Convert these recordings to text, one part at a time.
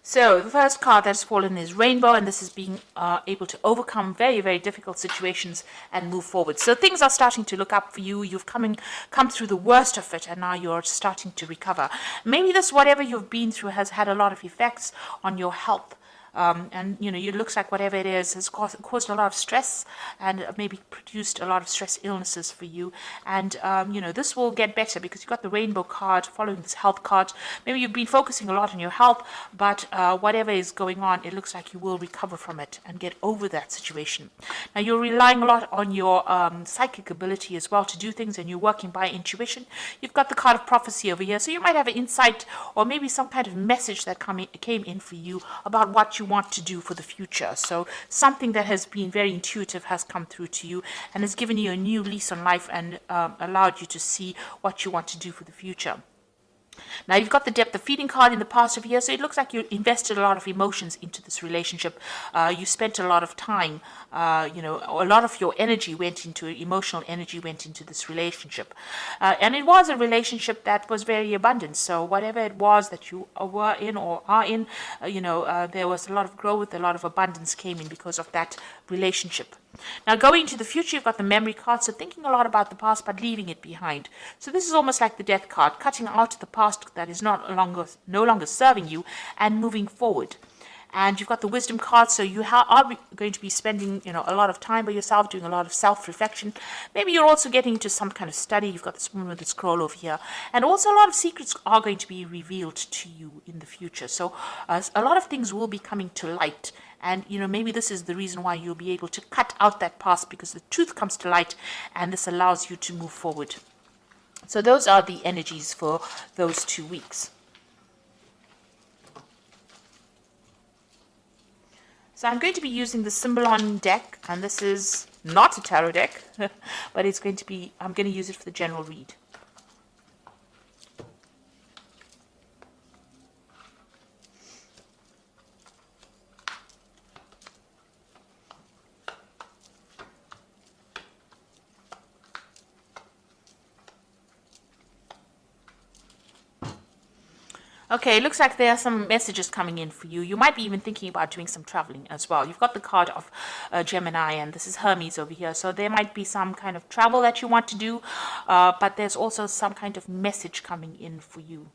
So the first card that's fallen is Rainbow, and this is being able to overcome very, very difficult situations and move forward. So things are starting to look up for you. You've come through the worst of it, and now you're starting to recover. Maybe this, whatever you've been through, has had a lot of effects on your health. And it looks like whatever it is has caused a lot of stress and maybe produced a lot of stress illnesses for you. And this will get better because you've got the Rainbow card following this health card. Maybe you've been focusing a lot on your health, but whatever is going on, it looks like you will recover from it and get over that situation. Now, you're relying a lot on your psychic ability as well to do things, and you're working by intuition. You've got the card of prophecy over here, so you might have an insight or maybe some kind of message that came in for you about what you want to do for the future. So something that has been very intuitive has come through to you and has given you a new lease on life and allowed you to see what you want to do for the future. Now, you've got the depth of feeling card in the past of years, so it looks like you invested a lot of emotions into this relationship. You spent a lot of time, a lot of your energy went into, emotional energy went into this relationship. And it was a relationship that was very abundant. So whatever it was that you were in or are in, there was a lot of growth, a lot of abundance came in because of that relationship. Now, going into the future, you've got the memory card, so thinking a lot about the past but leaving it behind. So this is almost like the death card, cutting out the past that is no longer serving you and moving forward. And you've got the wisdom card, so you are going to be spending a lot of time by yourself, doing a lot of self-reflection. Maybe you're also getting into some kind of study. You've got this woman with the scroll over here. And also a lot of secrets are going to be revealed to you in the future. So a lot of things will be coming to light. And, maybe this is the reason why you'll be able to cut out that past, because the truth comes to light and this allows you to move forward. So those are the energies for those 2 weeks. So I'm going to be using the Symbolon deck, and this is not a tarot deck, but I'm going to use it for the general read. Okay, it looks like there are some messages coming in for you. You might be even thinking about doing some traveling as well. You've got the card of Gemini, and this is Hermes over here. So there might be some kind of travel that you want to do, but there's also some kind of message coming in for you.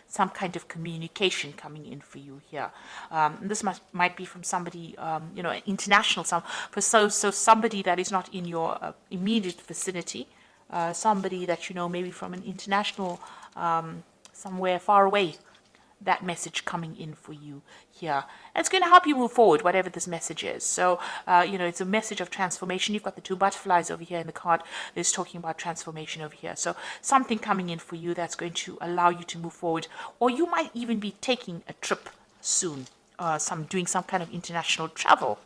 Some kind of communication coming in for you here. This might be from somebody, international, so somebody that is not in your immediate vicinity, somebody that maybe from an international somewhere far away, that message coming in for you here. And it's going to help you move forward, whatever this message is. So, it's a message of transformation. You've got the 2 butterflies over here in the card. It's talking about transformation over here. So something coming in for you that's going to allow you to move forward. Or you might even be taking a trip soon, doing some kind of international travel.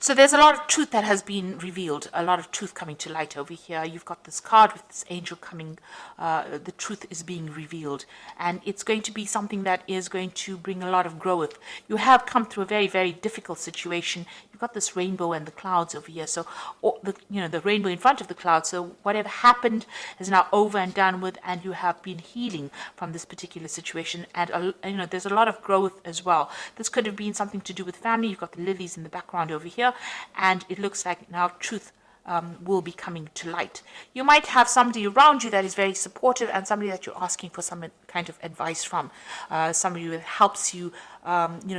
So there's a lot of truth that has been revealed, a lot of truth coming to light over here. You've got this card with this angel coming, the truth is being revealed. And it's going to be something that is going to bring a lot of growth. You have come through a very, very difficult situation. You've got this rainbow and the clouds over here. So, the rainbow in front of the clouds. So whatever happened is now over and done with, and you have been healing from this particular situation. And, there's a lot of growth as well. This could have been something to do with family. You've got the lilies in the background over here. And it looks like now truth will be coming to light. You might have somebody around you that is very supportive and somebody that you're asking for some kind of advice from, somebody that helps you,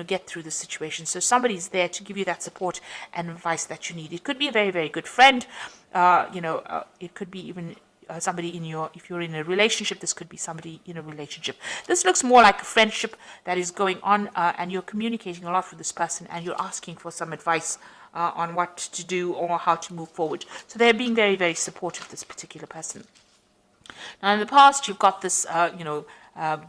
get through the situation. So somebody's there to give you that support and advice that you need. It could be a very, very good friend. It could be even somebody if you're in a relationship, this could be somebody in a relationship. This looks more like a friendship that is going on, and you're communicating a lot with this person, and you're asking for some advice on what to do or how to move forward. So they're being very, very supportive, this particular person. Now, in the past, you've got this,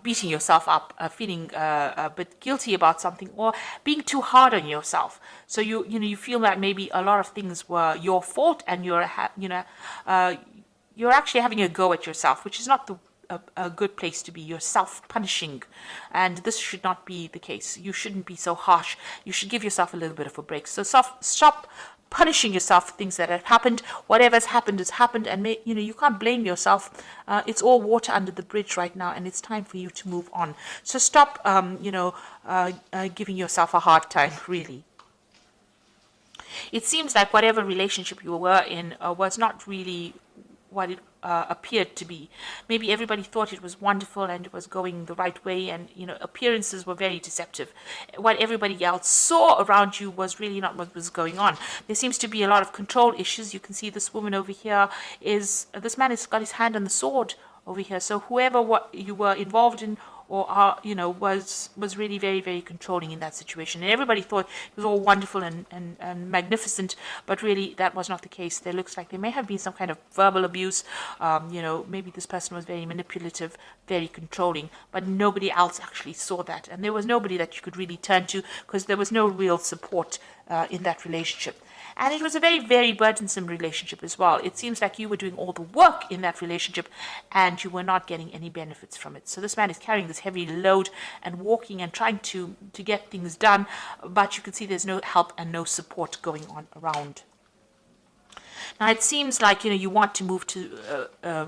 beating yourself up, feeling a bit guilty about something, or being too hard on yourself. So you feel that maybe a lot of things were your fault, and you're actually having a go at yourself, which is not a good place to be. You're self-punishing, and this should not be the case. You shouldn't be so harsh. You should give yourself a little bit of a break. So stop punishing yourself for things that have happened. Whatever's happened has happened, and you can't blame yourself. It's all water under the bridge right now, and it's time for you to move on. So stop, giving yourself a hard time, really. It seems like whatever relationship you were in was not really what it appeared to be. Maybe everybody thought it was wonderful and it was going the right way, and appearances were very deceptive. What everybody else saw around you was really not what was going on. There seems to be a lot of control issues. You can see this woman over here this man has got his hand on the sword over here. So whoever what you were involved in or was really very, very controlling in that situation. And everybody thought it was all wonderful and magnificent, but really that was not the case. There looks like there may have been some kind of verbal abuse. Maybe this person was very manipulative, very controlling, but nobody else actually saw that. And there was nobody that you could really turn to, because there was no real support in that relationship. And it was a very, very burdensome relationship as well. It seems like you were doing all the work in that relationship and you were not getting any benefits from it. So this man is carrying this heavy load and walking and trying to get things done, but you can see there's no help and no support going on around. Now, it seems like, you want to move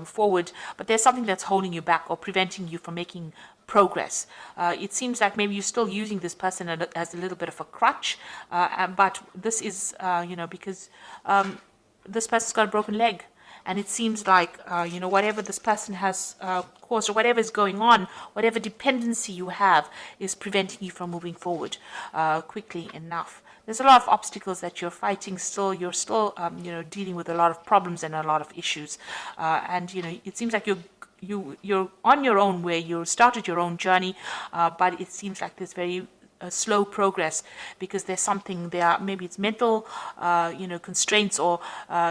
forward, but there's something that's holding you back or preventing you from making progress. It seems like maybe you're still using this person as a little bit of a crutch, but this is, because this person's got a broken leg. And it seems like, whatever this person has caused or whatever is going on, whatever dependency you have is preventing you from moving forward quickly enough. There's a lot of obstacles that you're fighting still. You're still, dealing with a lot of problems and a lot of issues. And it seems like you're on your own way. You started your own journey, but it seems like there's very slow progress because there's something there. Maybe it's mental, constraints, or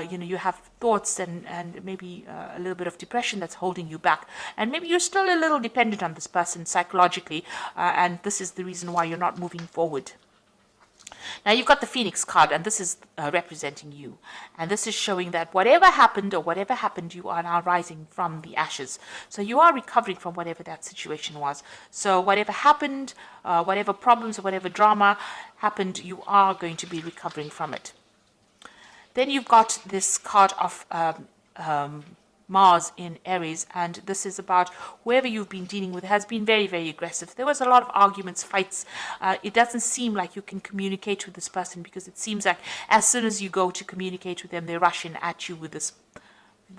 you have thoughts and maybe a little bit of depression that's holding you back. And maybe you're still a little dependent on this person psychologically, and this is the reason why you're not moving forward. Now you've got the Phoenix card, and this is representing you. And this is showing that whatever happened, you are now rising from the ashes. So you are recovering from whatever that situation was. So whatever happened, whatever problems, whatever drama happened, you are going to be recovering from it. Then you've got this card of Mars in Aries, and this is about whoever you've been dealing with has been very, very aggressive. There was a lot of arguments, fights. It doesn't seem like you can communicate with this person, because it seems like as soon as you go to communicate with them, they rush in at you with this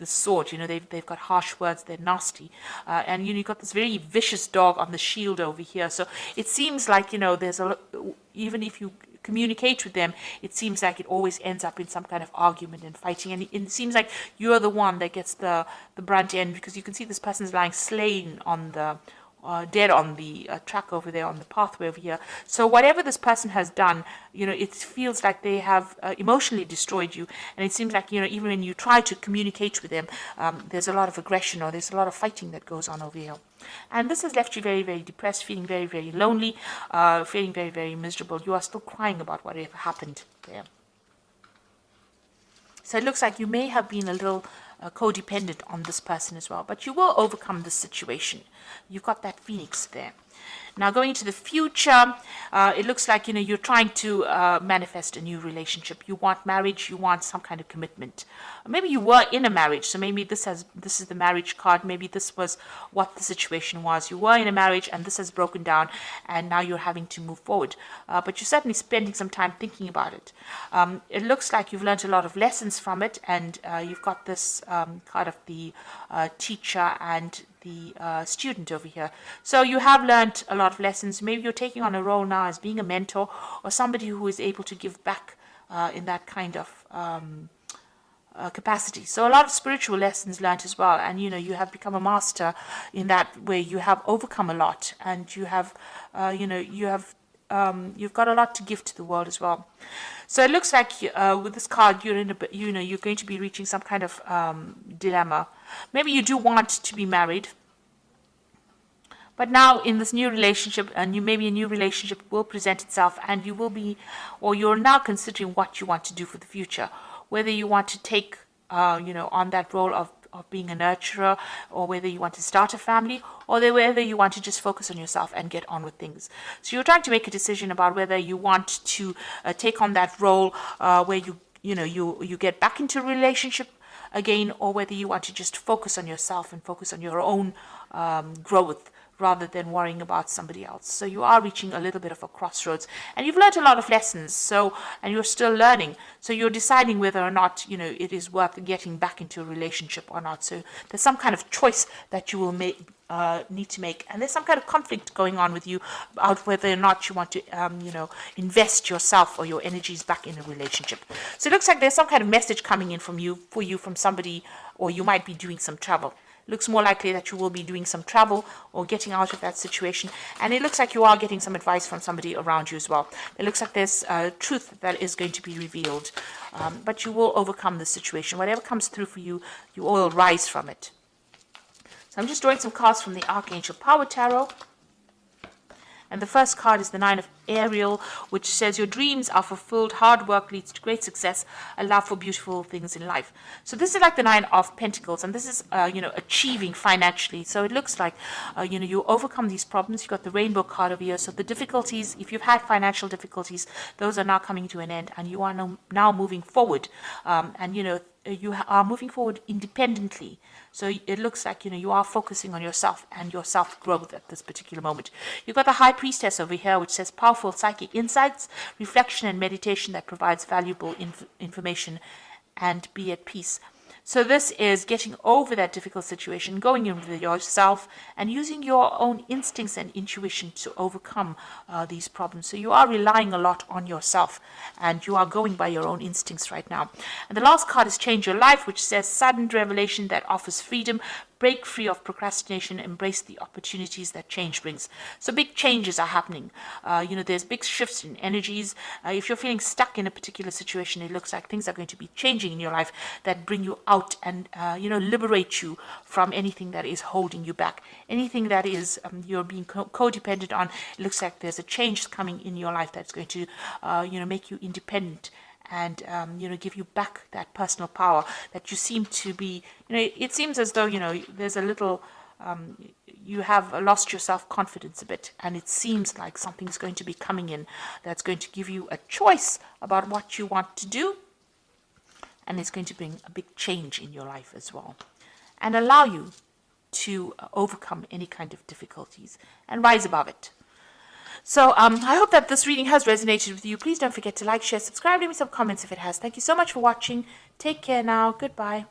sword. They've got harsh words, they're nasty, and you've got this very vicious dog on the shield over here. So it seems like there's even if you communicate with them, it seems like it always ends up in some kind of argument and fighting, and it seems like you're the one that gets the brunt end, because you can see this person's lying slain on the dead on the track over there, on the pathway over here. So whatever this person has done, it feels like they have emotionally destroyed you, and it seems like even when you try to communicate with them, there's a lot of aggression or there's a lot of fighting that goes on over here. And this has left you very, very depressed, feeling very, very lonely, feeling very, very miserable. You are still crying about whatever happened there. So it looks like you may have been a little codependent on this person as well, but you will overcome this situation. You've got that Phoenix there. Now, going into the future, it looks like you're trying to manifest a new relationship. You want marriage. You want some kind of commitment. Maybe you were in a marriage, so maybe this is the marriage card. Maybe this was what the situation was. You were in a marriage, and this has broken down, and now you're having to move forward. But you're certainly spending some time thinking about it. It looks like you've learned a lot of lessons from it, and you've got this card of the teacher and the student over here. So you have learned a lot of lessons. Maybe you're taking on a role now as being a mentor or somebody who is able to give back in that kind of capacity. So a lot of spiritual lessons learned as well, and you have become a master in that way. You have overcome a lot, and you have you've got a lot to give to the world as well. So it looks like with this card, you're you're going to be reaching some kind of dilemma. Maybe you do want to be married, but now in this new relationship, maybe a new relationship will present itself, and you will be, or you're now considering what you want to do for the future. Whether you want to take on that role of of being a nurturer, or whether you want to start a family, or whether you want to just focus on yourself and get on with things. So you're trying to make a decision about whether you want to take on that role where you get back into a relationship again, or whether you want to just focus on yourself and focus on your own growth rather than worrying about somebody else. So you are reaching a little bit of a crossroads, and you've learned a lot of lessons, and you're still learning. So you're deciding whether or not, it is worth getting back into a relationship or not. So there's some kind of choice that you will need to make, and there's some kind of conflict going on with you about whether or not you want to, invest yourself or your energies back in a relationship. So it looks like there's some kind of message coming in from somebody, or you might be doing some travel. Looks more likely that you will be doing some travel or getting out of that situation. And it looks like you are getting some advice from somebody around you as well. It looks like there's truth that is going to be revealed. But you will overcome the situation. Whatever comes through for you, you will rise from it. So I'm just drawing some cards from the Archangel Power Tarot. And the first card is the Nine of Ariel, which says your dreams are fulfilled, hard work leads to great success, a love for beautiful things in life. So this is like the Nine of Pentacles, and this is, achieving financially. So it looks like, you overcome these problems. You've got the Rainbow card over here. So the difficulties, if you've had financial difficulties, those are now coming to an end, and you are now moving forward. You are moving forward independently. So it looks like, you are focusing on yourself and your self-growth at this particular moment. You've got the High Priestess over here, which says powerful psychic insights, reflection and meditation that provides valuable information, and be at peace. So this is getting over that difficult situation, going in with yourself and using your own instincts and intuition to overcome these problems. So you are relying a lot on yourself, and you are going by your own instincts right now. And the last card is Change Your Life, which says sudden revelation that offers freedom. Break free of procrastination, embrace the opportunities that change brings. So big changes are happening. There's big shifts in energies. If you're feeling stuck in a particular situation, it looks like things are going to be changing in your life that bring you out and, liberate you from anything that is holding you back. Anything that is you're being codependent on, it looks like there's a change coming in your life that's going to, make you independent, and give you back that personal power that you seem to be. It seems as though there's a little you have lost your self-confidence a bit, and it seems like something's going to be coming in that's going to give you a choice about what you want to do, and it's going to bring a big change in your life as well, and allow you to overcome any kind of difficulties and rise above it. So I hope that this reading has resonated with you. Please don't forget to like, share, subscribe, leave me some comments if it has. Thank you so much for watching. Take care now. Goodbye.